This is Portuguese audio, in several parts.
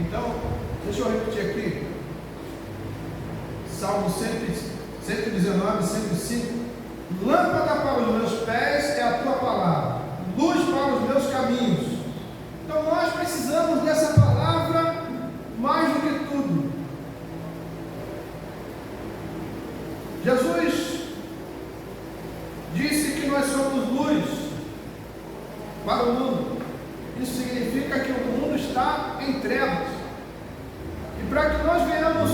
Então, deixa eu repetir aqui. Salmo 119, 105. Lâmpada para os meus pés é a tua palavra, luz para os meus caminhos. Então nós precisamos dessa palavra mais do que tudo. Jesus disse que nós somos luz para o mundo. Isso significa que o mundo está em trevas. E para que nós venhamos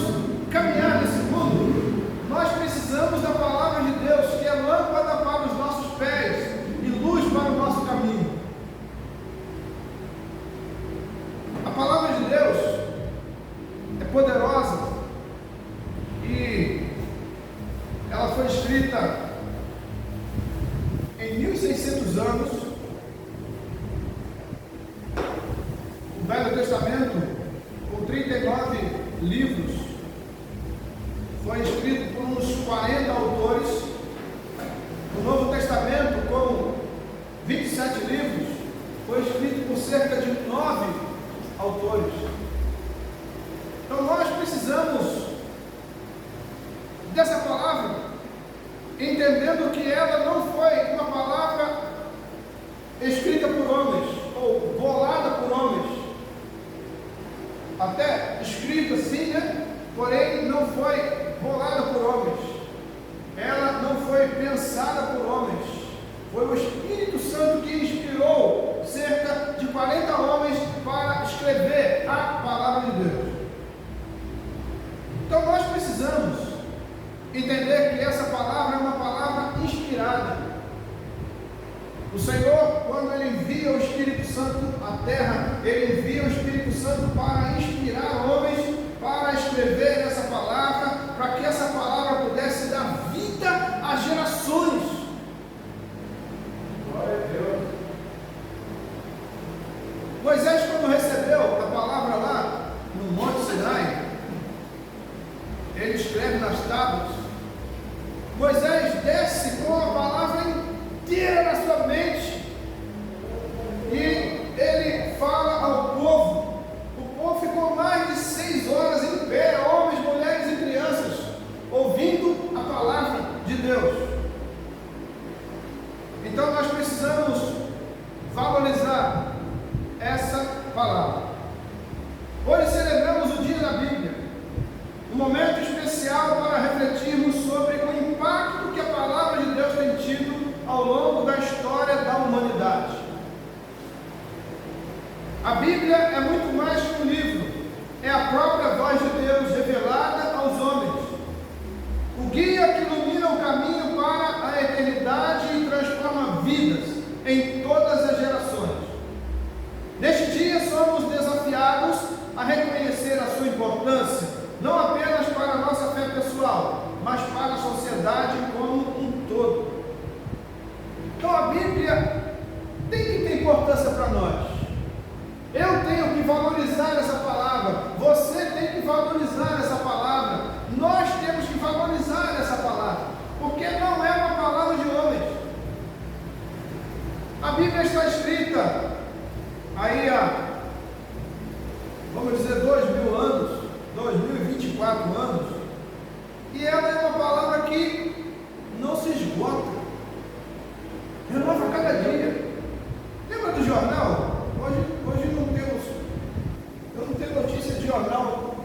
caminhar nesse mundo, nós precisamos da palavra de Deus, que é lâmpada para os nossos pés e luz para o nosso caminho. A palavra de Deus é poderosa e ela foi escrita em 1600 anos. O Velho Testamento, com 39 livros, foi escrito por uns 40 autores. O Novo Testamento, com 27 livros, foi escrito por cerca de 9 autores. Então nós precisamos dessa palavra, entendendo que ela não foi uma palavra escrita por homens, ou bolada por homens, até escrita sim, né? Porém não foi bolada por homens, ela não foi pensada por homens, foi o Espírito Santo que inspirou cerca de 40 homens para escrever a palavra de Deus. Então nós precisamos entender que essa palavra é uma palavra inspirada. O Senhor, quando Ele envia o Espírito Santo à terra, Ele envia o Espírito Santo para inspirar homens, para escrever essa palavra, para que essa palavra pudesse dar vida às gerações. Glória a Deus. Moisés, quando recebeu a palavra lá no Monte Sinai, ele escreve nas tábuas. Moisés desce com a palavra inteira na sua mente e ele fala ao povo. O povo ficou mais de 6 horas em pé, homens, mulheres e crianças, ouvindo a palavra de Deus. Então nós precisamos valorizar essa palavra. Hoje celebramos o dia da Bíblia, um momento especial para refletirmos sobre o impacto que a palavra de Deus tem tido ao longo da história da humanidade. A Bíblia é muito mais que um livro, é a própria voz de Deus revelada aos homens, o guia que ilumina o caminho para a eternidade e transforma vidas em todas as gerações. Neste dia somos desafiados a reconhecer a sua importância, não apenas para a nossa fé pessoal, mas para a sociedade como um todo. Então a Bíblia tem que ter importância para nós. Eu tenho que valorizar essa palavra, você tem que valorizar essa palavra, nós temos que valorizar essa palavra, porque não é uma palavra de homens. A Bíblia está escrita aí há, vamos dizer, 2000 anos, 2024 anos, e ela é uma palavra que não se esgota, renova a cada dia. Lembra do jornal? Hoje não temos, eu não tenho notícia de jornal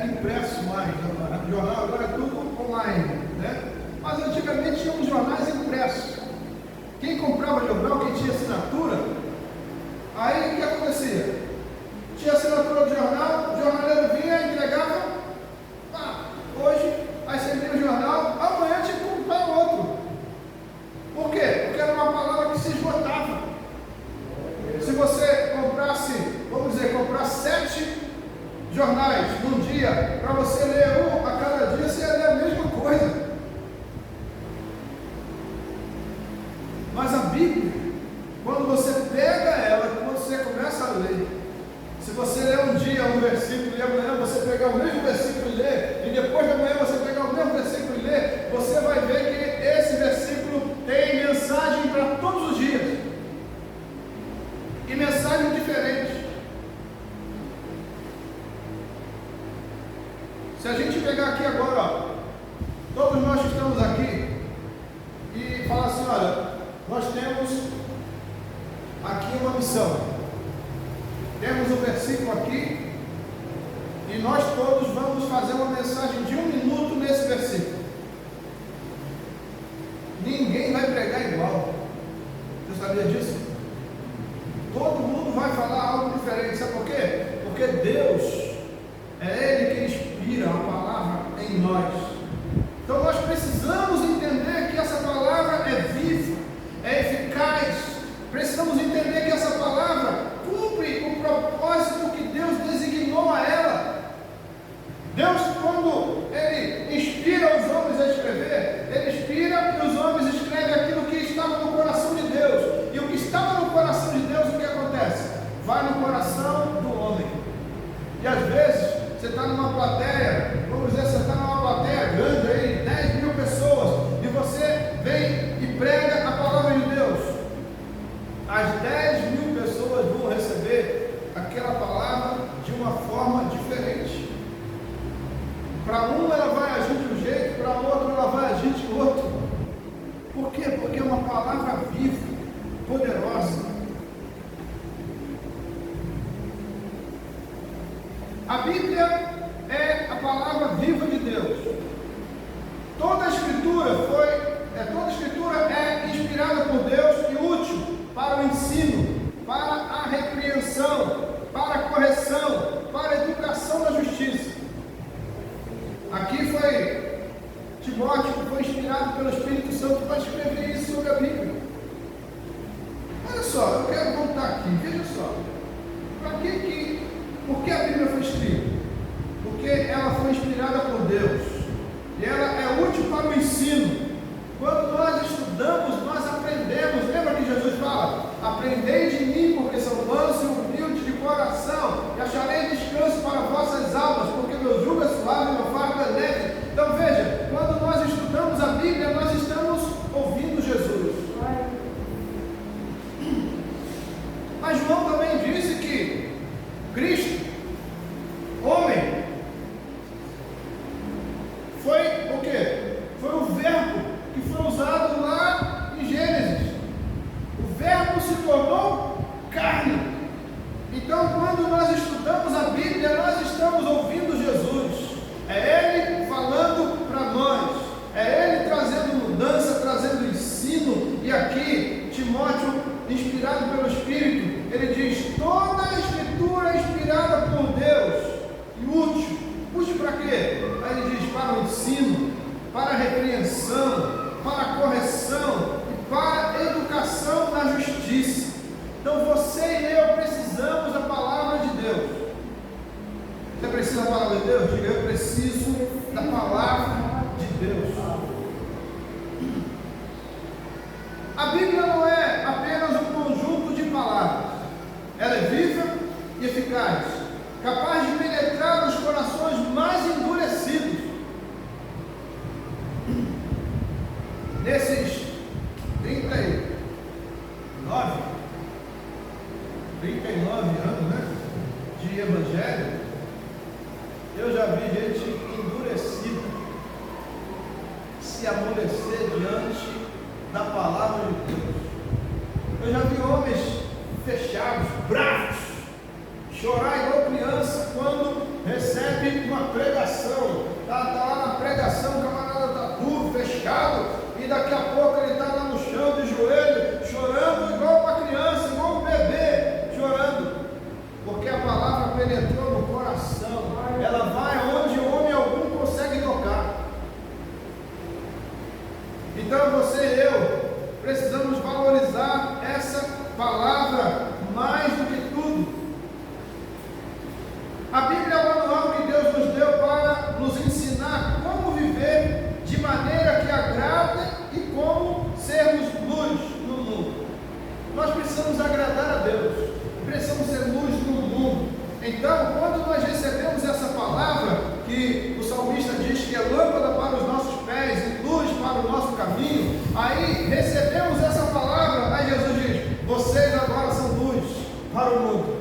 impresso mais, jornal agora é tudo online, né? Mas antigamente tinha uns jornais impressos. Quem comprava jornal, quem tinha assinatura, aí o que acontecia? Tinha assinatura do jornal, o jornaleiro vinha e entregava, hoje, aí você lia o jornal, amanhã tinha que comprar outro. Por quê? Porque era uma palavra que se esgotava. Se você comprasse, vamos dizer, comprar 7 jornais num dia, para você ler um a cada dia, você ia ler a mesma coisa. Mas a Bíblia, quando você pega ela, quando você começa a ler, se você ler um dia um versículo e amanhã você pegar o mesmo versículo e ler, e depois de amanhã você pegar o mesmo versículo e ler, você vai ver que esse versículo tem mensagem para todos os dias, e mensagens diferentes. Se a gente pegar aqui agora, ó, todos nós que estamos aqui, e falar assim, olha, nós temos aqui uma missão, temos um versículo aqui, e nós todos vamos fazer uma mensagem de 1 minuto nesse versículo. Ninguém vai pregar igual. Você sabia disso? Todo mundo vai falar algo diferente. Sabe por quê? Porque Deus, é Ele que inspira a palavra em nós. Então nós precisamos entender que essa palavra é viva, é eficaz. Precisamos entender que essa palavra cumpre o propósito que Deus designou a ela. Deus, quando Ele inspira os homens a escrever, Ele inspira e os homens escrevem aquilo que estava no coração de Deus. E o que estava no coração de Deus, o que acontece? Vai no coração do homem. E às vezes, você está numa plateia, vamos dizer, você está numa plateia grande aí, 10 mil pessoas, e você vem e prega a palavra de Deus. As 10 mil pessoas vão receber aquela palavra de uma forma diferente. Para um ela vai agir de um jeito, para outro ela vai agir de outro. Por quê? Porque é uma palavra viva, poderosa. A Bíblia é a palavra viva de Deus. Toda a Escritura é inspirada por Deus e útil para o ensino, para a repreensão, para a correção, para a educação da justiça. Aqui foi Timóteo, que foi inspirado pelo Espírito Santo para escrever isso sobre a Bíblia. Olha só, eu quero voltar aqui, veja só. Por que a Bíblia foi escrita? Porque ela foi inspirada por Deus. E ela é útil para o ensino. Quando nós estudamos, nós aprendemos. Lembra que Jesus fala? Aprendei de mim, porque sou manso e humilde de coração, e acharei descanso para vossas almas, porque meu jugo é suave e meu fardo é leve. Então veja, quando nós estudamos a Bíblia, nós estamos ouvindo Jesus. Mas João também disse que Cristo, homem, foi o quê? Foi o verbo que foi usado lá em Gênesis. O verbo se tornou carne. Então, quando nós estudamos a Bíblia, nós estamos ouvindo Jesus. É Ele falando para nós. É Ele trazendo mudança, trazendo ensino. E aqui, Timóteo, inspirado pelo Espírito, ele diz: toda a Escritura é inspirada por Deus e útil. Útil para quê? Aí ele diz: para o ensino, para a repreensão, para a correção e para a educação na justiça. Então você e eu precisamos da palavra de Deus. Você precisa da palavra de Deus? Diga: eu preciso da palavra de Deus. A Bíblia não é apenas um conjunto de palavras. Ela é viva e eficaz, capaz de penetrar nos corações mais endurecidos. Nesses 39 anos, né, de evangelho, eu já vi gente endurecida se amolecer diante da palavra de Deus. Eu já vi homens fechados, bravos, chorar igual criança quando recebe uma pregação. Está lá na pregação, o camarada está duro, fechado, e daqui a pouco ele está lá no chão de joelho, chorando igual uma criança, igual um bebê, chorando, porque a palavra penetrou no coração. Ela vai onde homem algum consegue tocar. Então você e eu precisamos valorizar essa palavra mais do que tudo. A Bíblia é o manual que Deus nos deu para nos ensinar como viver de maneira que agrade e como sermos luz no mundo. Nós precisamos agradar a Deus, precisamos ser luz no mundo. Então, quando nós recebemos essa palavra, que o salmista diz que é lâmpada para os nossos pés e luz para o nosso caminho, aí recebemos essa palavra, aí Jesus diz: vocês agora são luz para o mundo.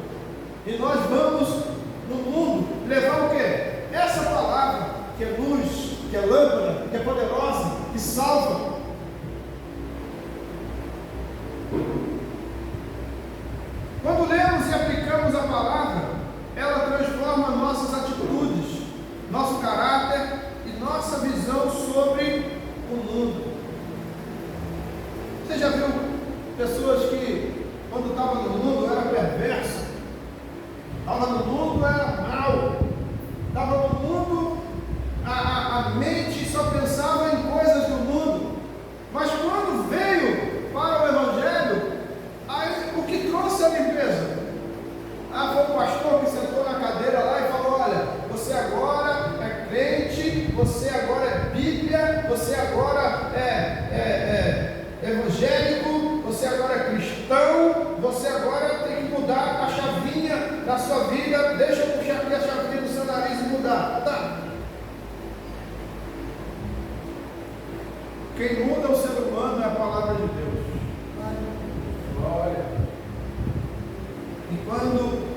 E nós vamos no mundo levar o quê? Essa palavra. é lâmpada, que é poderosa, que salva. Quando lemos e aplicamos a palavra, ela transforma nossas atitudes, nosso caráter e nossa visão sobre o mundo. Você já viu pessoas que, quando estavam no mundo, era perversa? Estava no mundo, era mal. Estava no mundo, a mente só pensava em coisas do mundo. Mas quando veio para o Evangelho, aí o que trouxe a limpeza? Foi o pastor que sentou na cadeira lá e falou: olha, você agora é crente, você agora é Bíblia, você agora é evangélico, você agora é cristão, você agora tem que mudar a chavinha da sua vida. Deixa eu puxar aqui a chavinha do seu nariz e mudar. Tá. Quem muda o ser humano é a palavra de Deus. Glória. E quando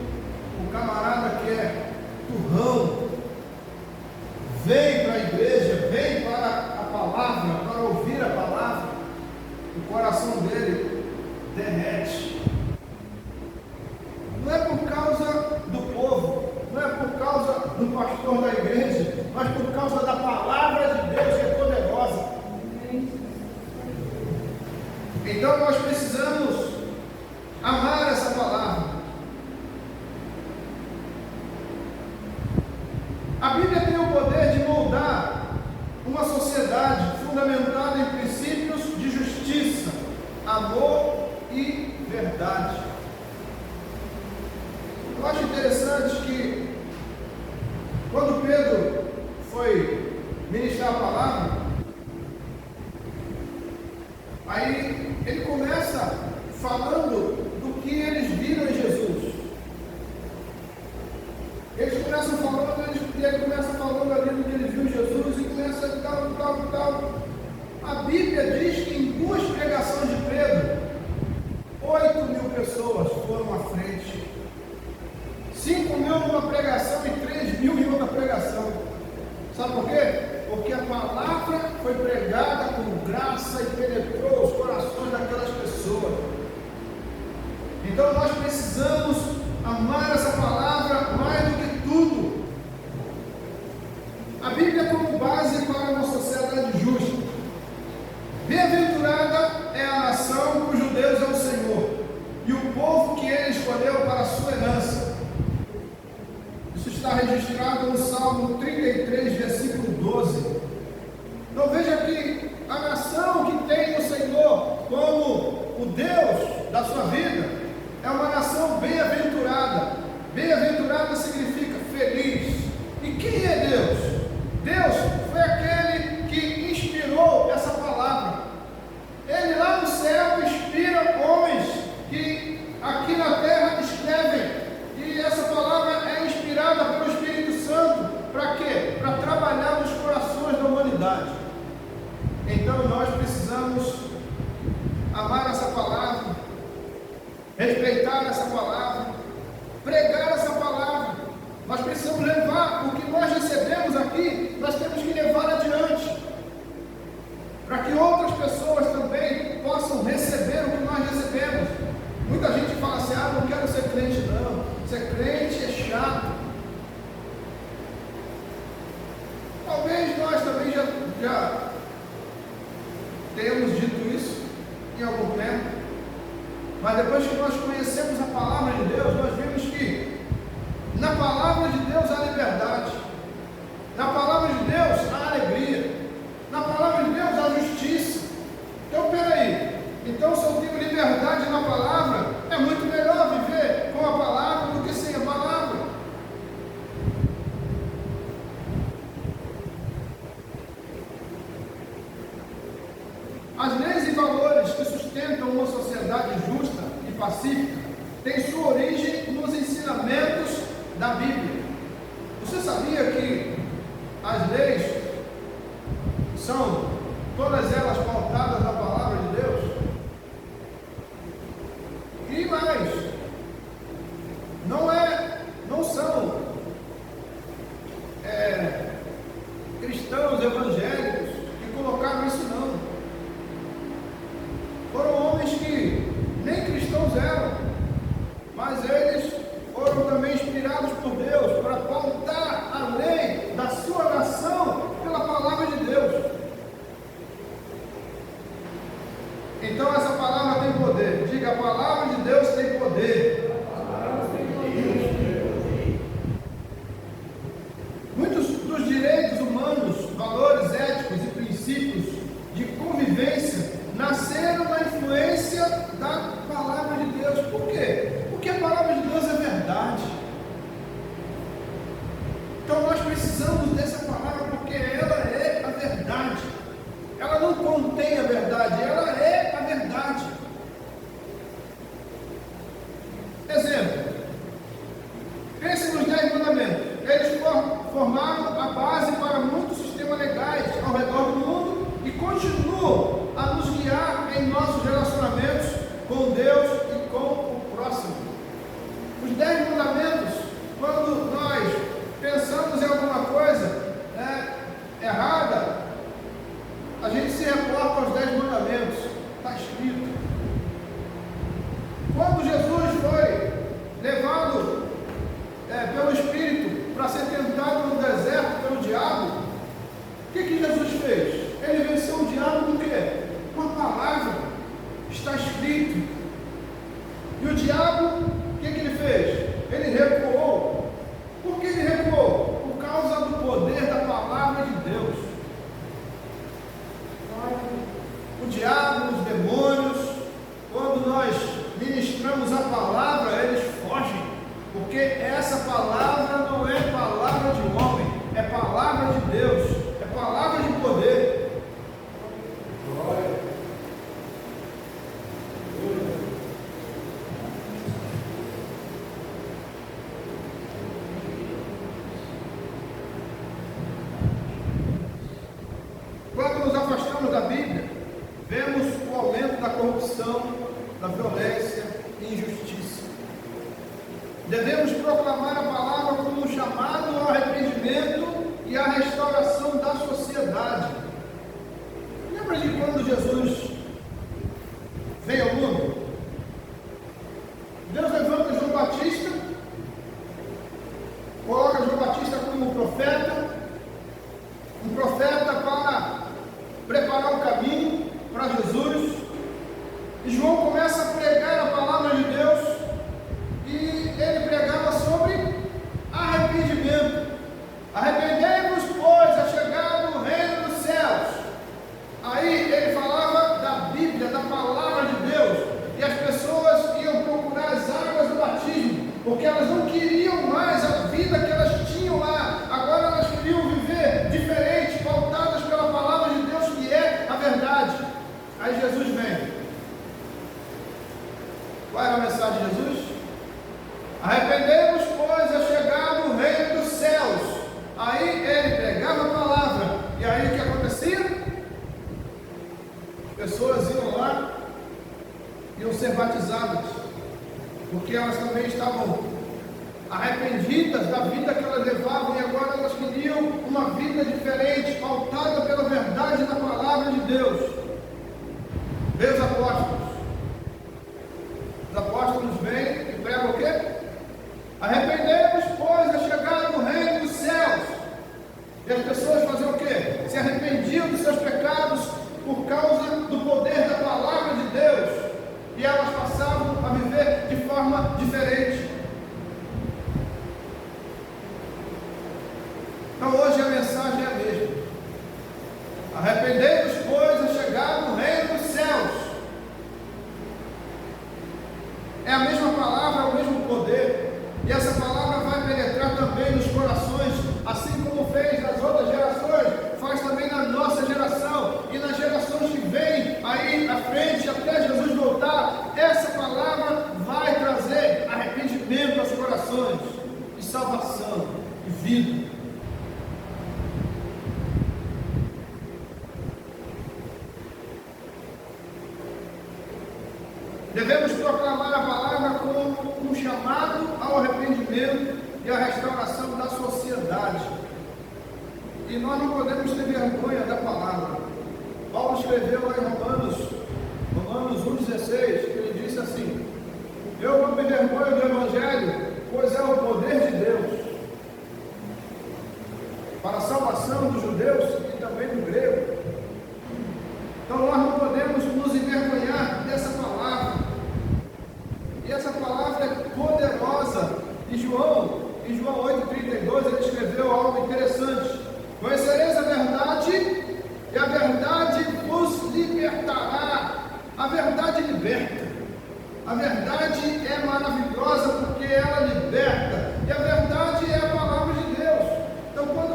o camarada que é turrão vem para a igreja, vem para a palavra, para ouvir a palavra, o coração dele derrete. Não é por causa do povo, não é por causa do pastor da igreja, mas por causa da palavra de Deus que é poderosa. Então nós precisamos amar essa palavra. A Bíblia tem o poder de moldar uma sociedade fundamentada em princípios de justiça, amor e verdade. Eu acho interessante que, quando Pedro foi ministrar a palavra, aí ele começa falando do que eles viram em Jesus. Eles começam falando, ele começa falando ali do que ele viu em Jesus e começa tal. A Bíblia diz que em 2 pregações de Pedro, 8.000 pessoas foram à frente. 5.000 numa pregação e 3.000 em outra pregação. Sabe por quê? Porque a palavra foi pregada com graça e penetrou os corações daquelas pessoas. Então nós precisamos amar essa palavra mais do que tudo. A Bíblia como base para uma sociedade justa. Bem-aventurada é a nação cujo Deus é o Senhor, e o povo que ele escolheu para a sua herança. Isso está registrado no Salmo 33, versículo 12. Então veja que a nação que tem o Senhor como o Deus da sua vida é uma nação bem-aventurada. Bem-aventurada significa feliz. E quem é Deus? Deus foi aquele que inspirou essa palavra. Ele lá no céu inspira homens que aqui na terra escrevem. E essa palavra é inspirada pelo Espírito Santo. Para quê? Para trabalhar nos corações da humanidade. Então nós precisamos amar essa palavra, respeitar essa palavra, pregar essa palavra. Nós precisamos levar o que nós recebemos aqui, nós temos que levar adiante, para que outras pessoas também possam receber o que nós recebemos. Muita gente fala assim: não quero ser crente não, ser crente é chato. Talvez nós também já tenhamos dito isso em algum tempo, mas depois que nós conhecemos a palavra de Deus, nós vimos que na palavra de Deus há liberdade, na palavra de Deus há alegria, na palavra de Deus há justiça. Então peraí, então se eu tenho liberdade na palavra, é muito melhor viver com a palavra do que sem a palavra. As leis e valores que sustentam uma sociedade justa e pacífica têm sua origem nos ensinamentos da Bíblia. Você sabia que as leis são todas elas pautadas na palavra de Deus? E mais, não são cristãos evangélicos precisamos dessa palavra porque ela é a verdade. Ela não contém a verdade, ela é a verdade. Exemplo. Pense nos 10 mandamentos. Eles formaram a base para muitos sistemas legais ao redor do mundo e continuam a nos guiar em nossos relacionamentos com Deus e com o próximo. Os 10 mandamentos, quando nós pensamos em alguma coisa errada, a gente se reporta aos 10 mandamentos. Está escrito. Quando Jesus foi levado pelo Espírito para ser tentado no deserto pelo diabo, o que Jesus fez? Ele venceu o diabo com o quê? Com a palavra. Está escrito. E o diabo, o que ele fez? Ele recuou. Por que ele recuou? Por causa do poder da palavra de Deus. O diabo, os demônios, quando nós ministramos a palavra, eles fogem, porque essa palavra não é palavra de homem, é palavra de Deus, é palavra de poder. Glória. Quando nos afastamos da Bíblia, vemos o aumento da corrupção, da violência e injustiça. Devemos proclamar a palavra como um chamado ao arrependimento e à restauração da sociedade. Lembra de quando Jesus veio ao mundo? Deus levanta João Batista, coloca João Batista como um profeta para preparar o caminho para Jesus. E João começa a pregar a palavra de Deus, e ele pregava sobre arrependimento. Arrependei-vos, pois é chegado o reino dos céus. Aí ele falava da Bíblia, da palavra de Deus, e as pessoas iam procurar as águas do batismo, porque elas não queriam mais a vida que elas tinham lá. Agora elas queriam viver diferente, pautadas pela palavra de Deus, que é a verdade. Aí Jesus vem. Qual era a mensagem de Jesus? Arrependei-vos, pois é chegado o reino dos céus. Aí ele pregava a palavra, e aí o que acontecia? As pessoas iam lá, iam ser batizadas, porque elas também estavam arrependidas da vida que elas levavam, e agora elas queriam uma vida diferente, pautada pela verdade da palavra de Deus. Veio os apóstolos. Os apóstolos vêm e pregam o quê? Arrependei-vos, pois é chegado o reino dos céus. E as pessoas faziam o quê? Se arrependiam dos seus pecados por causa do poder da palavra de Deus, e elas passavam a viver de forma diferente. Então hoje a mensagem é a mesma. Arrependei-vos, pois é chegado o reino dos céus. É a mesma palavra, é o mesmo poder, e essa palavra vai penetrar também nos corações, assim como fez nas outras gerações, faz também na nossa geração, e nas gerações que vêm aí à frente, até Jesus voltar. Essa palavra vai trazer arrependimento aos corações, e salvação, e vida. Devemos proclamar a palavra como um chamado ao arrependimento e à restauração da sociedade. E nós não podemos ter vergonha da palavra. Paulo escreveu lá em Romanos 1,16, ele disse assim: eu não me vergonho do Evangelho, pois é o poder de Deus para a salvação dos judeus e também do grego. Então nós não podemos nos envergonhar dessa palavra. E essa palavra é poderosa. Em João 8,32, ele escreveu algo interessante: conhecereis a verdade, e a verdade vos libertará. A verdade liberta. A verdade é maravilhosa porque ela liberta. E a verdade é a palavra de Deus. Então, quando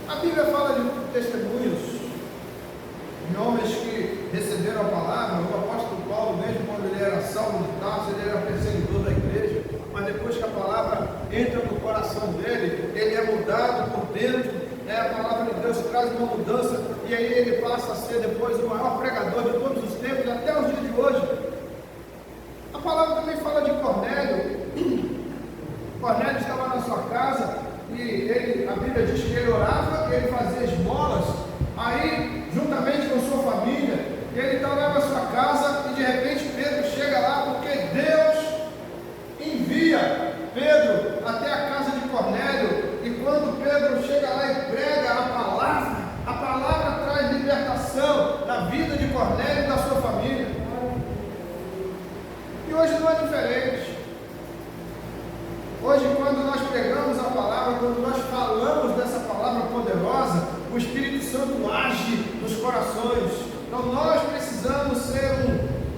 A Bíblia fala de testemunhos, de homens que receberam a palavra. O apóstolo Paulo, mesmo quando ele era Saulo de Tarso, ele era perseguidor da igreja, mas depois que a palavra entra no coração dele, ele é mudado por dentro, a palavra de Deus traz uma mudança, e aí ele passa a ser depois o maior pregador de todos os tempos, até os dias de hoje. A palavra também fala de Cornélio. Cornélio estava na sua casa, e a Bíblia diz que ele orava, ele fazia esmolas, aí, juntamente com sua família, ele está lá na sua casa, e de repente Pedro chega lá, porque Deus envia Pedro até a casa de Cornélio, e quando Pedro chega lá e prega a palavra traz libertação na vida de Cornélio e da sua família. E hoje não é diferente. Hoje, quando nós pregamos a palavra, quando nós falamos dessa palavra poderosa, o Espírito Santo age nos corações. Então nós precisamos ser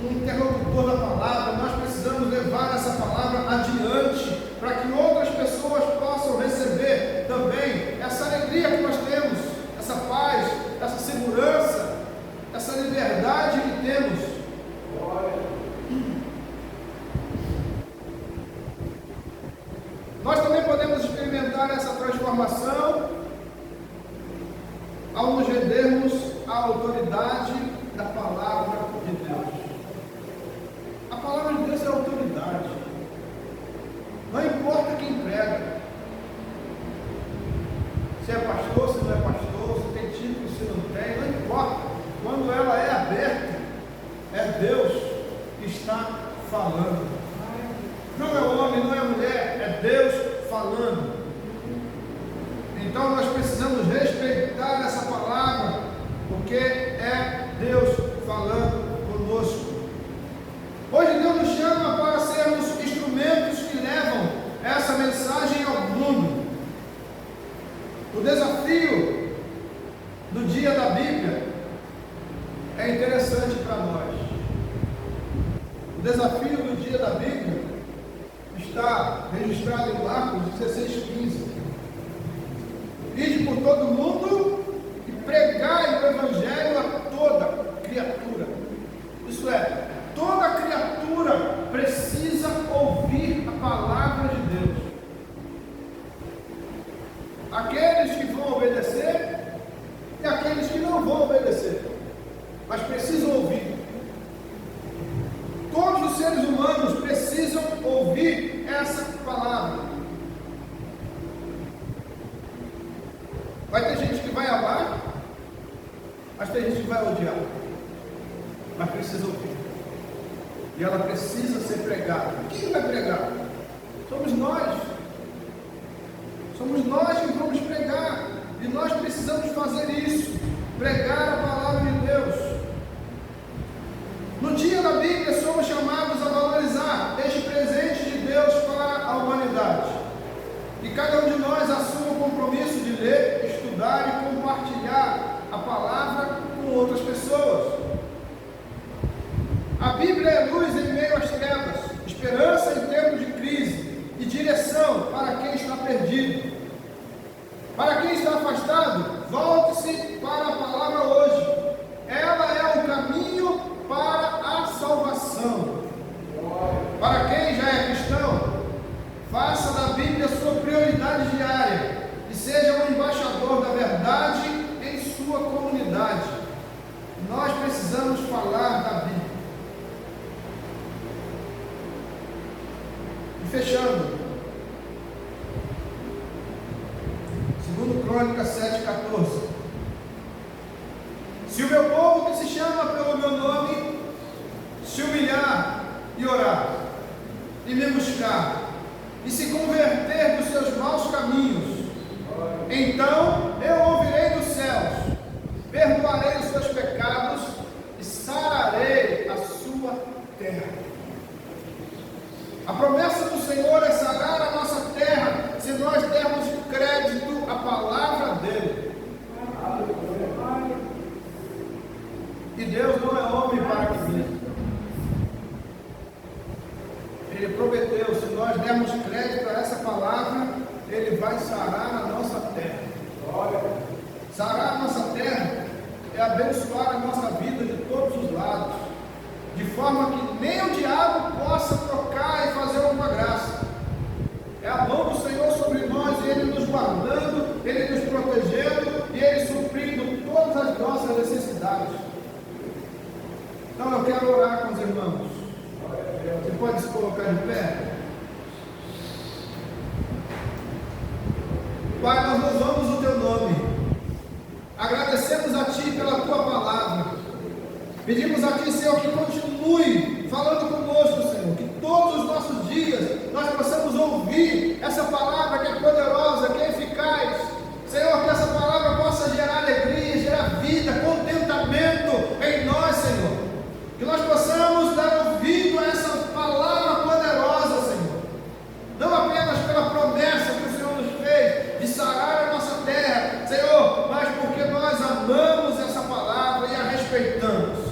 um interlocutor da palavra, nós precisamos levar essa palavra adiante, para que outras pessoas possam receber também essa alegria que nós temos, essa paz, essa segurança, essa liberdade que temos. Nós também podemos experimentar essa transformação ao nos rendermos à autoridade da palavra de Deus. A palavra de Deus é autoridade. Não importa quem prega, se é pastor, se não é pastor, se tem título, se não tem, não importa. Quando ela é aberta, é Deus que está falando. Não é homem, não é mulher, é Deus falando. Então nós precisamos respeitar essa palavra, porque é Deus falando conosco. Hoje Deus nos chama para sermos instrumentos que levam essa mensagem ao mundo. O desafio do dia da Bíblia é interessante para nós. O desafio do dia da Bíblia está registrado em Marcos 16:15. Ide por todo mundo e pregai o Evangelho a toda criatura. Isso é, toda criatura precisa ouvir a palavra de Deus. Aqueles que vão obedecer e aqueles que não vão obedecer, mas precisam ouvir. Todos os seres humanos precisam ouvir essa palavra. Vai ter gente que vai amar, mas tem gente que vai odiar, mas precisa ouvir. E ela precisa ser pregada. Quem vai pregar? Somos nós. Somos nós que vamos pregar. E nós precisamos fazer isso. Pregar a palavra de Deus. No dia da Bíblia somos chamados a valorizar este presente de Deus para a humanidade. E cada um de nós assume o compromisso de ler, estudar e compartilhar a palavra com outras pessoas. A Bíblia é luz em meio às trevas, esperança em tempos de crise e direção para quem está perdido. Para quem está afastado, volte-se para a palavra hoje. Ela é o caminho para a salvação. Para quem já é cristão, faça da Bíblia sua prioridade diária e seja um embaixador da verdade em sua comunidade. Nós precisamos falar da Bíblia. E fechando, 2 Crônicas 7,14. Se o meu povo que se chama pelo meu nome se humilhar e orar, e me buscar, e se converter dos seus maus caminhos, então eu ouvirei dos céus, perdoarei os seus pecados e sararei a sua terra. A promessa do Senhor é sarar a nossa terra, se nós dermos crédito à palavra dele. E Deus não é homem para que minta. Ele prometeu, se nós dermos crédito a essa palavra, Ele vai sarar a nossa terra. Sarar a nossa terra é abençoar a nossa vida de todos os lados, de forma que nem o diabo possa tocar e fazer alguma graça. É a mão do Senhor sobre nós, Ele nos guardando, Ele nos protegendo e Ele suprindo todas as nossas necessidades. Então eu quero orar com os irmãos. Você pode se colocar de pé? Pai, nós louvamos o Teu nome, agradecemos a Ti pela Tua palavra, pedimos a Ti, Senhor, que continue falando conosco, Senhor, que todos os nossos dias nós possamos ouvir essa palavra que é poderosa, que é eficaz, Senhor, que essa palavra possa gerar alegria, gerar vida, contentamento em nós, Senhor, que nós possamos dar ouvido a essa palavra poderosa, Senhor, não apenas pela promessa que o Senhor nos fez de sarar a nossa terra, Senhor, mas porque nós amamos essa palavra e a respeitamos.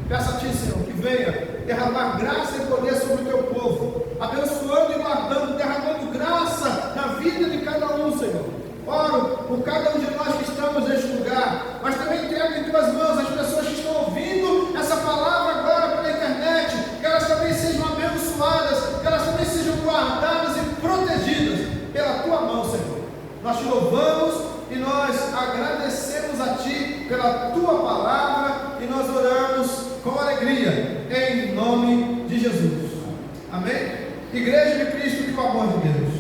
Peço a Ti, Senhor, que venha derramar graça e poder sobre o Teu povo, abençoando e guardando, derramando graça na vida de cada um, Senhor. Oro por cada um de nós que estamos neste lugar, mas também entrego em Tuas mãos as pessoas que estão ouvindo essa palavra agora pela internet, que elas também sejam abençoadas, que elas também sejam guardadas e protegidas pela Tua mão, Senhor. Nós Te louvamos e nós agradecemos a Ti pela Tua palavra e nós oramos com alegria, em nome de Jesus. Amém? Igreja de Cristo, que o amor de Deus,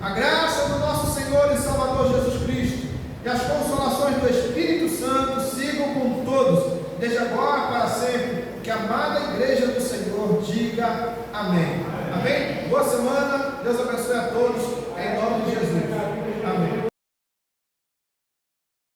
a graça do nosso Senhor e Salvador Jesus Cristo e as consolações do Espírito Santo sigam com todos, desde agora para sempre. Que a amada igreja do Senhor diga amém. Amém? Boa semana, Deus abençoe a todos, em nome de Jesus.